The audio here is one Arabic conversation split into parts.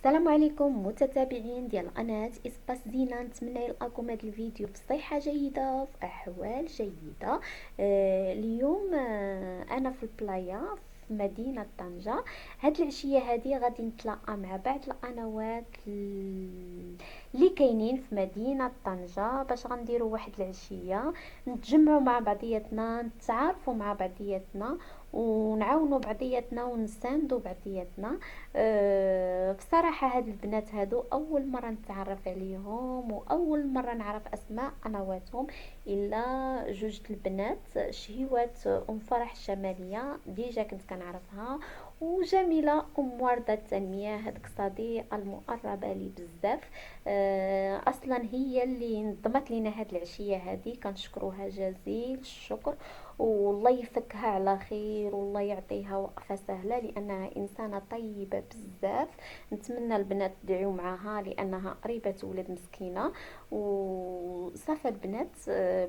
السلام عليكم متتابعين ديال قناه اسباس زينه. نتمنى يلقاكم هذا الفيديو بصحه جيده في احوال جيده. اليوم انا في البلايا في مدينه طنجه. هاد العشيه هذه غادي نتلاقى مع بعض القنوات اللي كاينين في مدينه طنجه باش غنديروا واحد العشيه نتجمعوا مع بعضياتنا، نتعارفوا مع بعضياتنا ونعاونوا بعضياتنا ونساندوا بعضياتنا. بصراحة هاد البنات هادو أول مرة نتعرف عليهم وأول مرة نعرف أسماء قنواتهم إلا جوج البنات، شهيوات أم فرح الشمالية ديجا كنت كنعرفها، وجميلة أم وردة التنمية هاديك الصديقة المقربة لي بزاف. أصلا هي اللي نظمت لينا هاد العشية هادي، كنشكروها جزيل الشكر، والله يفكها على خير والله يعطيها وقفة سهلة لأنها إنسانة طيبة بزاف. نتمنى البنات تدعيو معاها لأنها قريبة ولد مسكينة. وصافي البنات،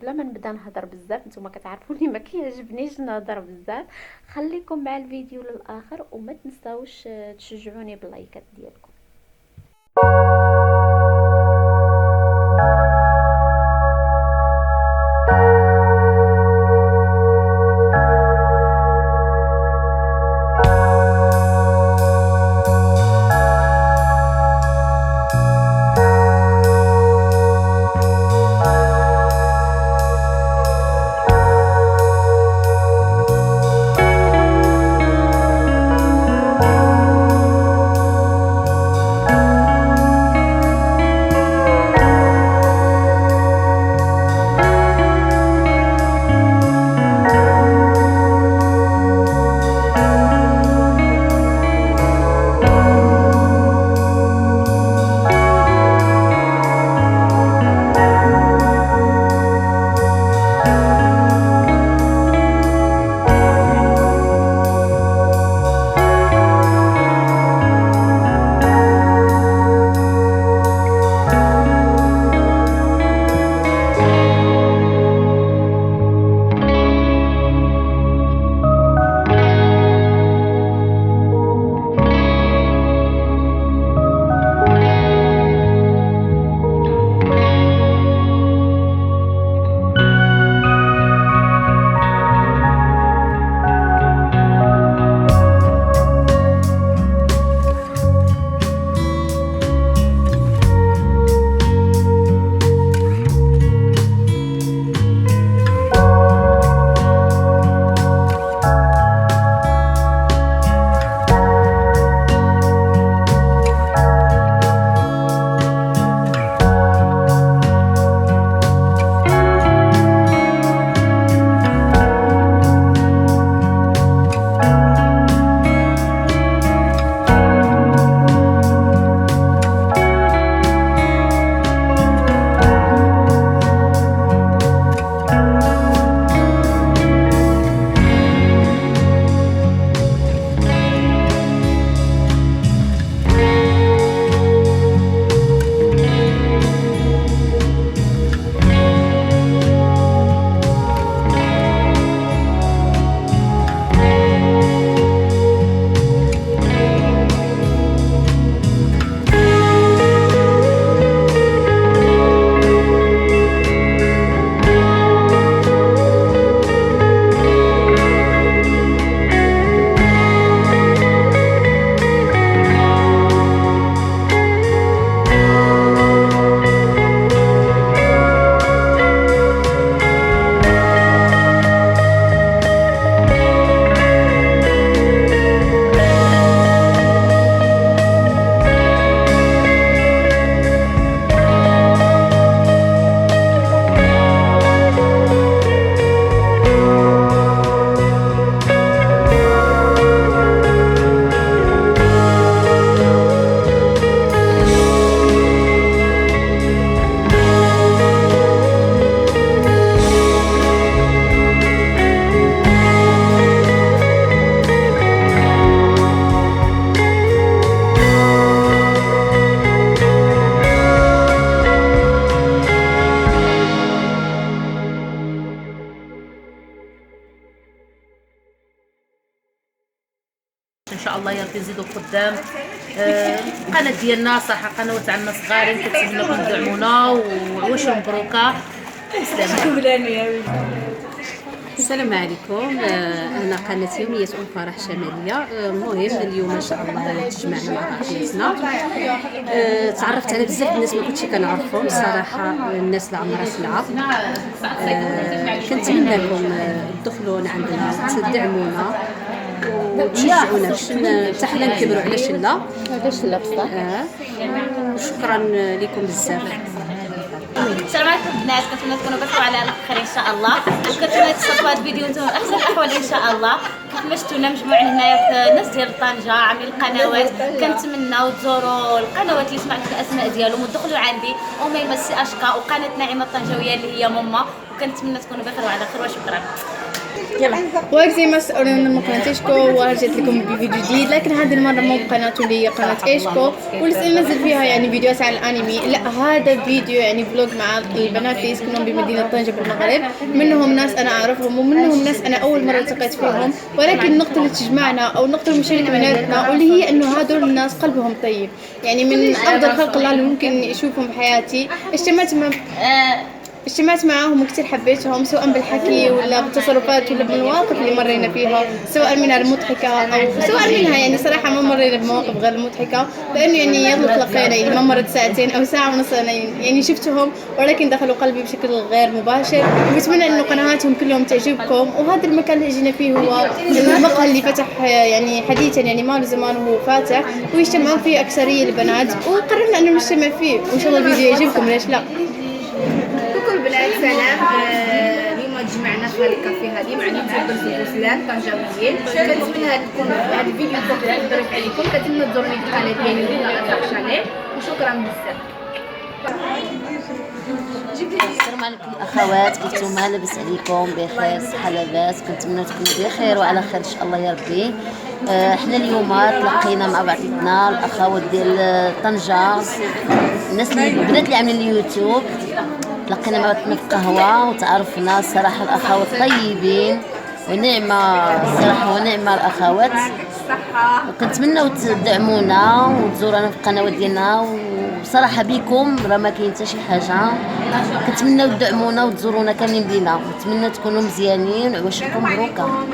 بلا ما نبدا نهضر بزاف، نتوما كتعرفوني ما كيعجبنيش نهضر بزاف. خليكم مع الفيديو للآخر وما تنساوش تشجعوني باللايكات ديالكم. ان شاء الله يا ربي يزيدوا قدام. القناه ديالنا صراحه قنوات عندنا صغارين، كنتمنىكم تدعمونا وعواش مبروكه. السلام عليكم. انا قناه يوميات ام فرح شماليه. المهم اليوم ان شاء الله تجمعنا مع بعضياتنا. تعرفت على بزاف الناس ما كنتش كنعرفهم الصراحه، الناس اللي عمرها سلعه. كنتمنى لكم تدخلوا عندنا تدعمونا وتشجعونا باش حتى حنا نكبروا على شله. هذا شله بصح. وشكرا لكم بزاف. السلام عليكم البنات، كنتمنى تكونوا بخير وعلى خير ان شاء الله، وكنتمنى تصيفطوا هذا الفيديو وانتم احسن الاحوال ان شاء الله. كيف ما شفتونا مجموعين هنايا في الناس ديال طنجه عاملين القنوات، كنتمناو تزوروا القنوات اللي سمعت الاسماء ديالهم وتدخلوا عندي اميمه سي اشكا وقناه نعيمه الطنجاويه اللي هي ماما، وكنتمنى تكونوا بخير وعلى خير وشكرا. واك زي ما سألونا من قناة إيشكو ورجعت لكم بفيديو جديد، لكن هذه المرة مو بقناة اللي هي قناة إيشكو واللي نزل فيها يعني فيديوهات عن الأنمي. لا، هذا فيديو يعني فلوج مع البنات اللي يسكنون بمدينة طنجة بالمغرب. منهم ناس أنا أعرفهم ومنهم ناس أنا أول مرة التقيت فيهم، ولكن النقطة اللي تجمعنا أو النقطة المشتركة بيناتنا واللي هي إنه هذول الناس قلبهم طيب، يعني من أفضل خلق الله اللي ممكن يشوفهم بحياتي. اجتمعت معاهم وكثير حبيتهم، سواء بالحكي ولا بالتصرفات ولا بالمواقف اللي مرينا فيها، سواء منها المضحكة أو سواء منها يعني صراحة ما مرينا بمواقف غير المضحكة، لأنه يعني يلا تلقينا يعني ما مرت ساعتين أو ساعة ونص أنا يعني شفتهم، ولكن دخلوا قلبي بشكل غير مباشر. وبتمنى إنه قنواتهم كلهم تعجبكم. وهذا المكان اللي جينا فيه هو المقهى اللي فتح يعني حديثا، يعني ما له زمان وهو فاتح، ويجتمعون فيه أكثرية البنات، وقررنا إنه نجتمع فيه، وإن شاء الله الفيديو يعجبكم، ليش لا. البنات سلام. اليوم تجمعنا في هذا الكافي هذه مع اليوتيوبرز البوسلان طنجاويين. كنتمنى هذا الفيديو يكون ظريف عليكم. كنتمنى تزوروني في القناه ديالي ولا شانيل، وشكرا بزاف. السلام عليكم اخوات، كيفتوما؟ لاباس عليكم؟ بخير، صحه لاباس؟ كنتمنى تكونوا بخير وعلى خير ان شاء الله يا ربي. حنا اليوم تلقينا مع بعضنا الاخوات ديال طنجه، الناس البنات اللي عاملين اليوتيوب، تلقينا مع بعضنا في القهوه وتعرفنا. الصراحه الاخوات طيبين ونعمه، الصراحه ونعمه الاخوات، وكنتمنوا تدعمونا وتزورونا في القنوات ديالنا. وبصراحه بكم راه ما كاين حتى شي حاجه، كنتمنوا تدعمونا وتزورونا كاملين بينا، ونتمنى تكونوا مزيانين وعواشركم مبروكه.